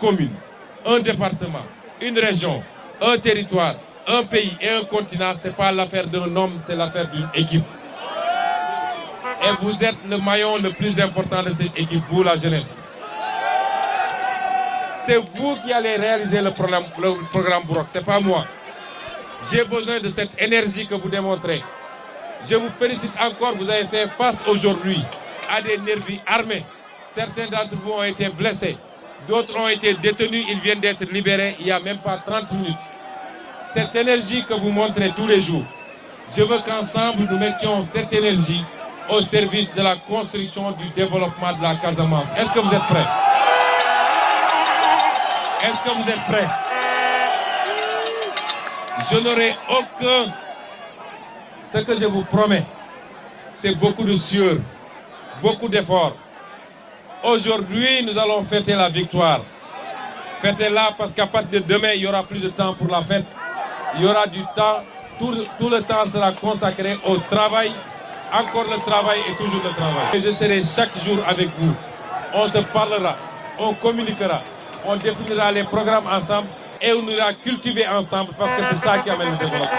commune, un département, une région, un territoire, un pays et un continent, ce n'est pas l'affaire d'un homme, c'est l'affaire d'une équipe. Et vous êtes le maillon le plus important de cette équipe, vous la jeunesse. C'est vous qui allez réaliser le programme Burok, ce n'est pas moi. J'ai besoin de cette énergie que vous démontrez. Je vous félicite encore, vous avez fait face aujourd'hui à des nervis armés. Certains d'entre vous ont été blessés, d'autres ont été détenus, ils viennent d'être libérés il n'y a même pas 30 minutes. Cette énergie que vous montrez tous les jours, je veux qu'ensemble nous mettions cette énergie au service de la construction du développement de la Casamance. Est-ce que vous êtes prêts? Est-ce que vous êtes prêts? Je n'aurai aucun... Ce que je vous promets, c'est beaucoup de sueur, beaucoup d'efforts. Aujourd'hui, nous allons fêter la victoire. Fêtez-la parce qu'à partir de demain, il n'y aura plus de temps pour la fête. Il y aura du temps, tout le temps sera consacré au travail. Encore le travail et toujours le travail. Et je serai chaque jour avec vous. On se parlera, on communiquera, on définira les programmes ensemble et on ira cultiver ensemble parce que c'est ça qui amène le développement.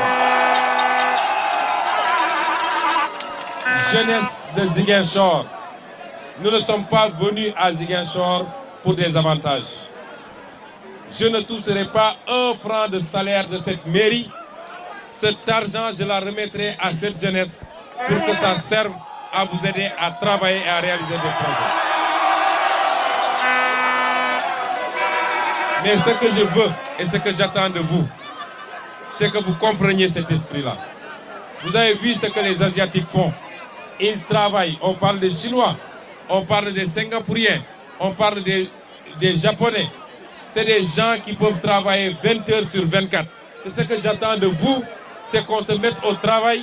Jeunesse de Ziguinchor, nous ne sommes pas venus à Ziguinchor pour des avantages. Je ne toucherai pas un franc de salaire de cette mairie. Cet argent, je la remettrai à cette jeunesse pour que ça serve à vous aider à travailler et à réaliser des projets. Mais ce que je veux et ce que j'attends de vous, c'est que vous compreniez cet esprit-là. Vous avez vu ce que les Asiatiques font. Ils travaillent. On parle des Chinois, on parle des Singapouriens, on parle des Japonais. C'est des gens qui peuvent travailler 20 heures sur 24. C'est ce que j'attends de vous, c'est qu'on se mette au travail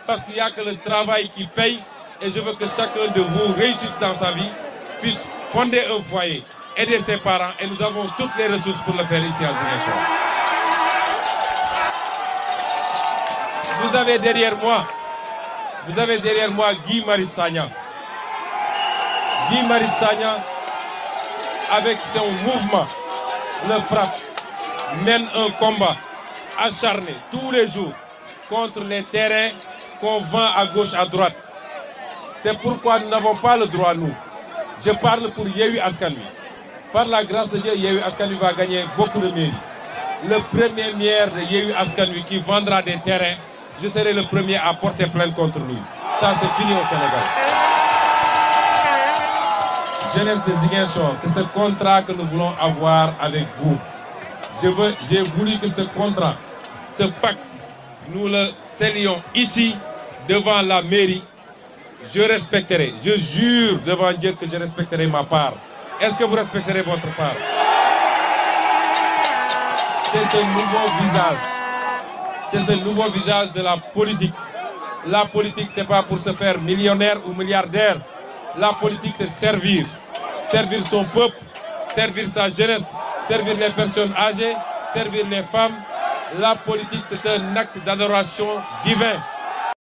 parce qu'il n'y a que le travail qui paye et je veux que chacun de vous réussisse dans sa vie, puisse fonder un foyer, aider ses parents et nous avons toutes les ressources pour le faire ici à Ziguinchor. Vous avez derrière moi Guy Marius Sagna. Guy Marius Sagna, avec son mouvement, le frappe, mène un combat acharné tous les jours contre les terrains qu'on vend à gauche, à droite. C'est pourquoi nous n'avons pas le droit, nous. Je parle pour Yewwi Askan Wi. Par la grâce de Dieu, Yewwi Askan Wi va gagner beaucoup de mairies. Le premier maire de Yewwi Askan Wi qui vendra des terrains, je serai le premier à porter plainte contre lui. Ça, c'est fini au Sénégal. Jeunesse de Ziguinchor, c'est ce contrat que nous voulons avoir avec vous. J'ai voulu que ce contrat, ce pacte, nous le scellions ici, devant la mairie. Je respecterai, je jure devant Dieu que je respecterai ma part. Est-ce que vous respecterez votre part? C'est ce nouveau visage. C'est ce nouveau visage de la politique. La politique, ce n'est pas pour se faire millionnaire ou milliardaire. La politique, c'est servir. Servir son peuple, servir sa jeunesse, servir les personnes âgées, servir les femmes. La politique, c'est un acte d'adoration divin.